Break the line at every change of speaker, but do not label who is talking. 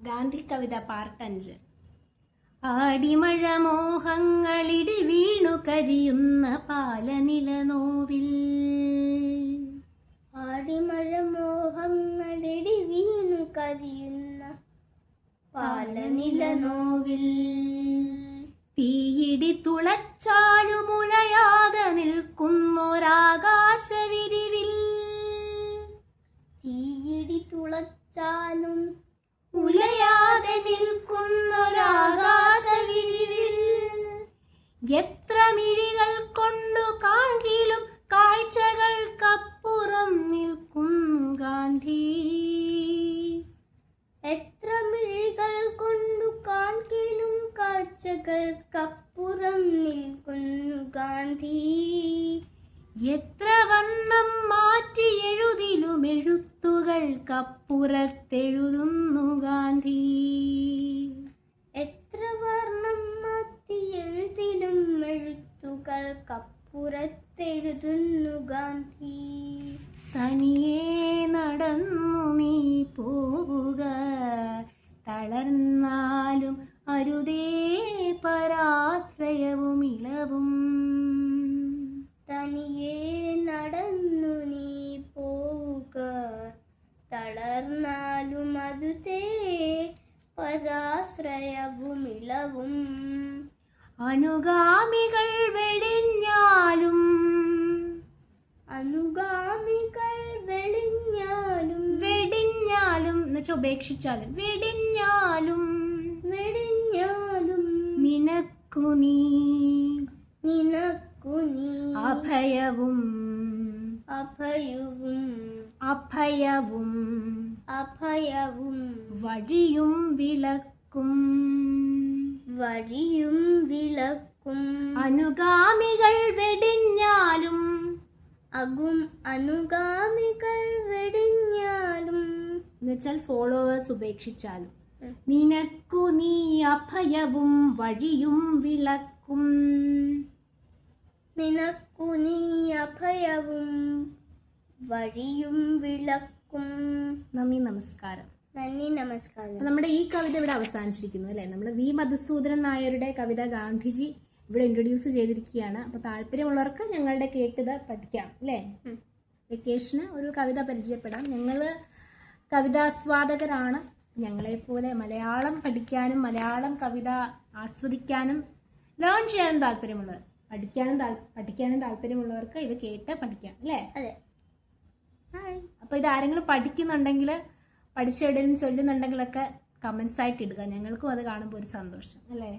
ഗാന്ധി കവിത part 5. ആടിമഴ മോഹങ്ങളിടി വീണു കരിയുന്ന പാലനില നോവിൽ.
ആടിമഴ മോഹങ്ങളിടി വീണു കരിയുന്ന പാലനില നോവിൽ.
തീയിടി തുളച്ചാലു മുലയാതെ നിൽക്കുന്നൊരാകാശവിരിവിൽ.
തീയിടി തുളച്ചാലും
മുലയാതെ നിൽക്കുന്നൊരാകാശവിരിവിൽ. എത്ര മിഴികൾ കൊണ്ടു കാണിലും കാഴ്ചകൾക്കപ്പുറം നിൽക്കുന്നു ഗാന്ധി.
എത്ര മിഴികൾ കൊണ്ടു കാണിലും കാഴ്ചകൾക്കപ്പുറം നിൽക്കുന്നു ഗാന്ധി.
എത്ര വണ്ണം മാറ്റി എഴുതിലും എഴുത്തുകൾക്കപ്പുറത്തെഴുതുന്നു ഗാന്ധി.
എത്ര വർണ്ണം മാറ്റി എഴുതിലും എഴുത്തുകൾക്കപ്പുറത്തെഴുതുന്നു ഗാന്ധി.
തനിയെ നടന്നു നീ പോവുക, തളർന്നാലും അരുതേ പരാശ്രയവും ഇളവും.
തനിയെ നടന്നു നീ പോവുക, തളർന്നാലും അതുതേ പരാശ്രയവും ഇളവും.
അനുഗാമികൾ വെടിഞ്ഞാലും
അനുഗാമികൾ വെടിഞ്ഞാലും
വെടിഞ്ഞാലും എന്നുവെച്ചാൽ ഉപേക്ഷിച്ചാലും വെടിഞ്ഞാലും
വെടിഞ്ഞാലും
നിനക്കു നീ അഭയവും
അഭയവും
അഭയവും
അഭയവും
വഴിയും വിളക്കും
വഴിയും വിളക്കും.
അനുഗാമികൾ വെടിഞ്ഞാലും
അനുഗാമികൾ വെടിഞ്ഞാലും
എന്നുവെച്ചാൽ ഫോളോവേഴ്സ് ഉപേക്ഷിച്ചാലും. നിനക്കു നീ അഭയവും വഴിയും വിളക്കും.
നിനക്കു നീ അഭയവും വഴിയും വിളക്കും.
നന്ദി, നമസ്കാരം.
നന്ദി, നമസ്കാരം.
നമ്മുടെ ഈ കവിത ഇവിടെ അവസാനിച്ചിരിക്കുന്നു അല്ലേ. നമ്മൾ വി മധുസൂദനൻ നായരുടെ കവിത ഗാന്ധിജി ഇവിടെ ഇൻട്രൊഡ്യൂസ് ചെയ്തിരിക്കുകയാണ്. അപ്പോൾ താല്പര്യമുള്ളവർക്ക് ഞങ്ങളുടെ കേട്ടത് പഠിക്കാം അല്ലേ. വെക്കേഷന് ഒരു കവിത പരിചയപ്പെടാം. ഞങ്ങൾ കവിതാസ്വാദകരാണ്. ഞങ്ങളെപ്പോലെ മലയാളം പഠിക്കാനും മലയാളം കവിത ആസ്വദിക്കാനും ലേൺ ചെയ്യാനും താല്പര്യമുള്ളവർ, പഠിക്കാനും താല്പര്യമുള്ളവർക്ക് ഇത് കേട്ട് പഠിക്കാം അല്ലേ.
അതെ.
ഹായ്. അപ്പോൾ ഇത് ആരെങ്കിലും പഠിക്കുന്നുണ്ടെങ്കിൽ, പഠിച്ചെവിടെയും ചൊല്ലുന്നുണ്ടെങ്കിലൊക്കെ കമൻസ് ആയിട്ട് ഇടുക. ഞങ്ങൾക്കും അത് കാണുമ്പോൾ ഒരു സന്തോഷം അല്ലേ.